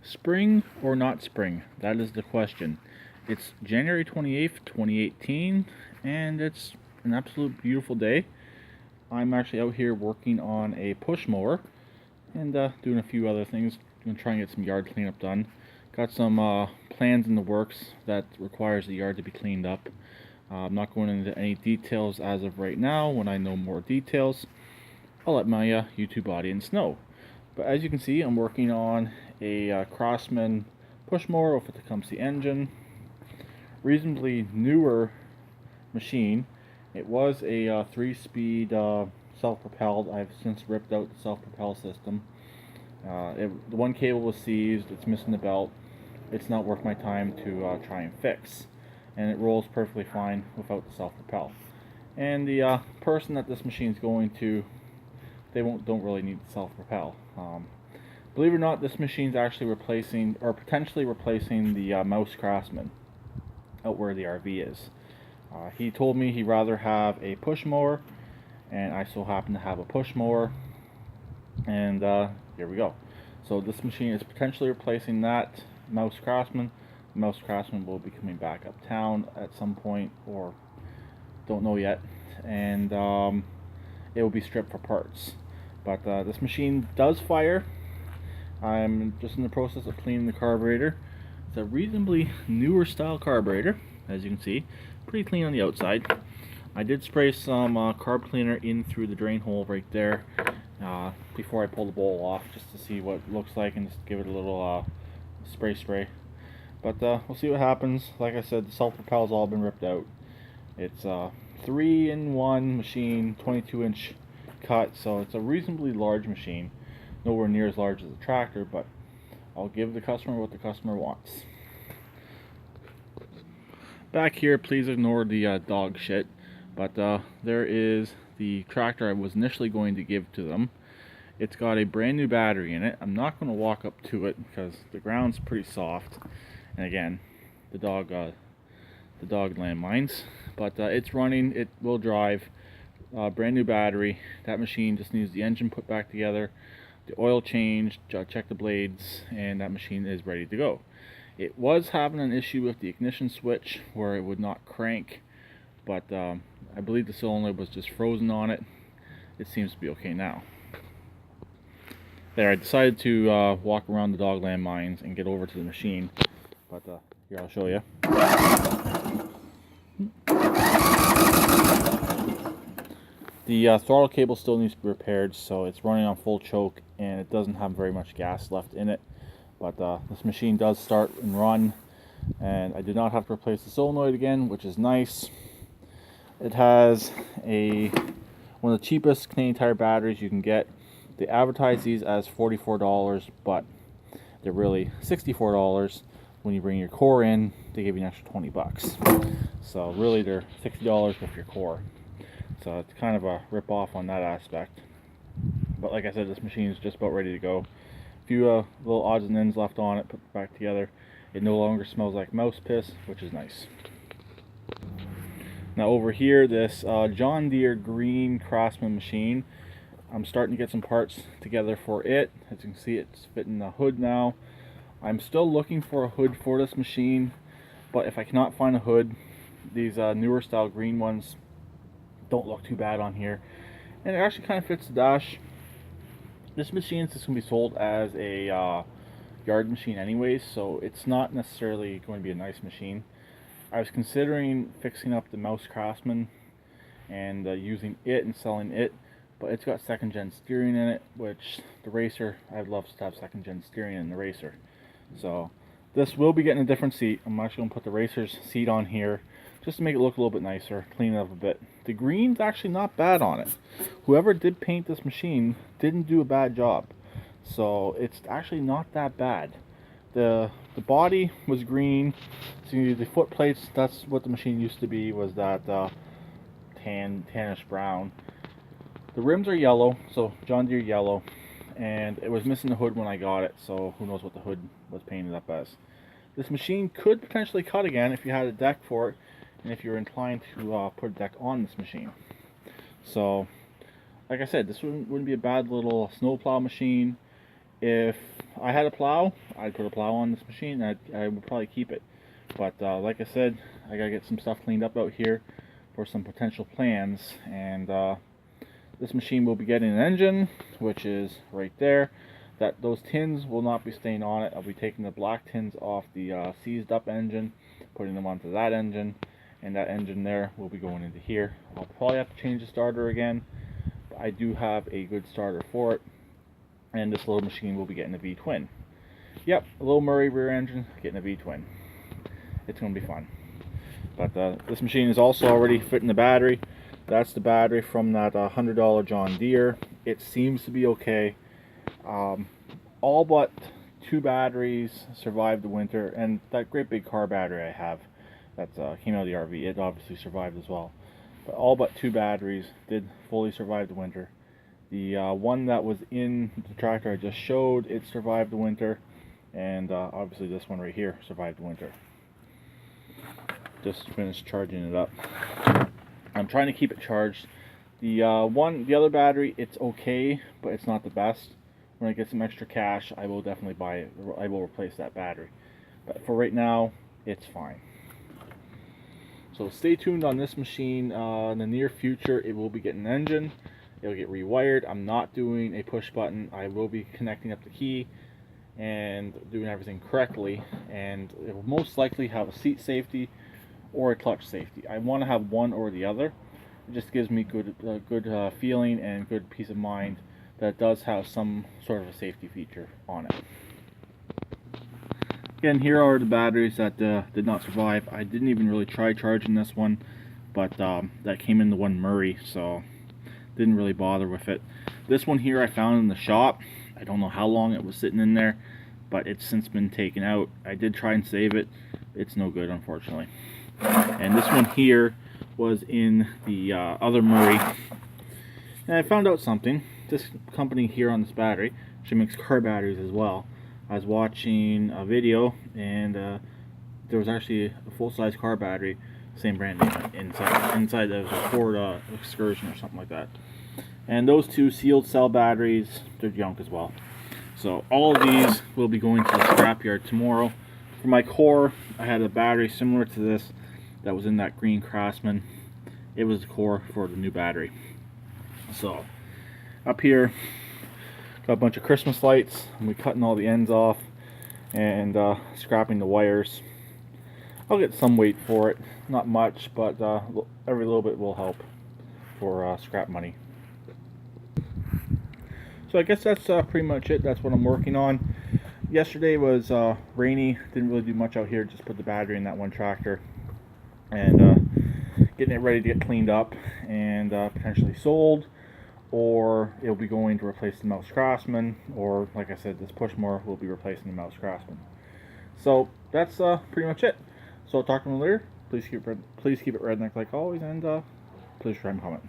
Spring or not spring? That is the question. It's January 28th, 2018, and it's an absolute beautiful day. I'm actually out here working on a push mower and doing a few other things. I'm trying to get some yard cleanup done. Got some plans in the works that requires the yard to be cleaned up. I'm not going into any details as of right now. When I know more details, I'll let my YouTube audience know. But as you can see, I'm working on a Craftsman push mower with the Tecumseh engine. Reasonably newer machine. It was a 3-speed self-propelled. I've since ripped out the self-propel system. The one cable was seized. It's missing the belt. It's not worth my time to try and fix. And it rolls perfectly fine without the self-propel. And the person that this machine is going to, they don't really need the self-propel. Believe it or not, this machine is actually replacing, or potentially replacing, the Mouse Craftsman out where the RV is. He told me he'd rather have a push mower, and I so happen to have a push mower, and here we go. So this machine is potentially replacing that Mouse Craftsman. The Mouse Craftsman will be coming back uptown at some point, or don't know yet, and it will be stripped for parts. But this machine does fire. I'm just in the process of cleaning the carburetor. It's a reasonably newer style carburetor, as you can see. Pretty clean on the outside. I did spray some carb cleaner in through the drain hole right there before I pull the bowl off, just to see what it looks like and just give it a little spray. But we'll see what happens. Like I said, the self-propel's all been ripped out. It's a 3-in-1 machine, 22-inch cut, so it's a reasonably large machine. Nowhere near as large as a tractor, but I'll give the customer what the customer wants. Back here, please ignore the dog shit, but there is the tractor I was initially going to give to them. It's got a brand new battery in it. I'm not going to walk up to it because the ground's pretty soft, and again, the dog landmines. But it's running. It will drive. Brand new battery. That machine just needs the engine put back together, the oil changed, check the blades, and that machine is ready to go. It was having an issue with the ignition switch where it would not crank, but I believe the solenoid was just frozen on it. It seems to be okay now. There, I decided to walk around the dog landmines and get over to the machine, but here, I'll show you. The throttle cable still needs to be repaired, so it's running on full choke and it doesn't have very much gas left in it. But this machine does start and run, and I did not have to replace the solenoid again, which is nice. It has one of the cheapest Canadian Tire batteries you can get. They advertise these as $44, but they're really $64. When you bring your core in, they give you an extra 20 bucks. So really, they're $60 with your core. So it's kind of a rip-off on that aspect. But like I said, this machine is just about ready to go. A few little odds and ends left on it, put it back together. It no longer smells like mouse piss, which is nice. Now over here, this John Deere green Craftsman machine, I'm starting to get some parts together for it. As you can see, it's fitting the hood now. I'm still looking for a hood for this machine, but if I cannot find a hood, these newer style green ones don't look too bad on here, and it actually kind of fits the dash. This machine is just going to be sold as a yard machine anyways, so it's not necessarily going to be a nice machine. I was considering fixing up the Mouse Craftsman and using it and selling it, but it's got second gen steering in it, which the Racer, I'd love to have second gen steering in the Racer. So this will be getting a different seat. I'm actually going to put the Racer's seat on here just to make it look a little bit nicer, clean it up a bit. The green's actually not bad on it. Whoever did paint this machine didn't do a bad job. So it's actually not that bad. The body was green. See, the foot plates, that's what the machine used to be, was that tannish brown. The rims are yellow, so John Deere yellow. And it was missing the hood when I got it, so who knows what the hood was painted up as. This machine could potentially cut again if you had a deck for it, and if you're inclined to put a deck on this machine. So, like I said, this wouldn't be a bad little snowplow machine. If I had a plow, I'd put a plow on this machine. I would probably keep it. But like I said, I gotta get some stuff cleaned up out here for some potential plans. And this machine will be getting an engine, which is right there. Those tins will not be staying on it. I'll be taking the black tins off the seized up engine, putting them onto that engine, and that engine there will be going into here. I'll probably have to change the starter again, but I do have a good starter for it. And this little machine will be getting a V-twin. Yep, a little Murray rear engine getting a V-twin. It's going to be fun. But this machine is also already fitting the battery. That's the battery from that $100 John Deere. It seems to be okay. All but 2 batteries survived the winter, and that great big car battery I have that came out of the RV, it obviously survived as well. But all but 2 batteries did fully survive the winter. The one that was in the tractor I just showed, it survived the winter, and obviously this one right here survived the winter. Just finished charging it up. I'm trying to keep it charged. The other battery, it's okay, but it's not the best. When I get some extra cash, I will definitely buy it. I will replace that battery. But for right now, it's fine. So stay tuned on this machine. In the near future, it will be getting an engine. It'll get rewired. I'm not doing a push button. I will be connecting up the key and doing everything correctly. And it will most likely have a seat safety or a clutch safety. I want to have one or the other. It just gives me good feeling and good peace of mind that it does have some sort of a safety feature on it. Again, here are the batteries that did not survive. I didn't even really try charging this one, but that came in the one Murray, so didn't really bother with it. This one here I found in the shop. I don't know how long it was sitting in there, but it's since been taken out. I did try and save it. It's no good, unfortunately. And this one here was in the other Murray. And I found out something. This company here on this battery, she makes car batteries as well. I was watching a video, and there was actually a full-size car battery, same brand name, inside there was a Ford Excursion or something like that. And those 2 sealed cell batteries, they're junk as well. So all of these will be going to the scrapyard tomorrow. For my core, I had a battery similar to this that was in that green Craftsman. It was the core for the new battery. So up here, got a bunch of Christmas lights. I'm gonna be cutting all the ends off and scrapping the wires. I'll get some weight for it, not much, but every little bit will help for scrap money. So I guess that's pretty much it. That's what I'm working on. Yesterday was rainy, didn't really do much out here, just put the battery in that one tractor and getting it ready to get cleaned up and potentially sold, or it'll be going to replace the Mouse Craftsman, or like I said, this Pushmore will be replacing the Mouse Craftsman. So that's pretty much it. So I'll talk to you later. Please keep it redneck like always, and please try and comment.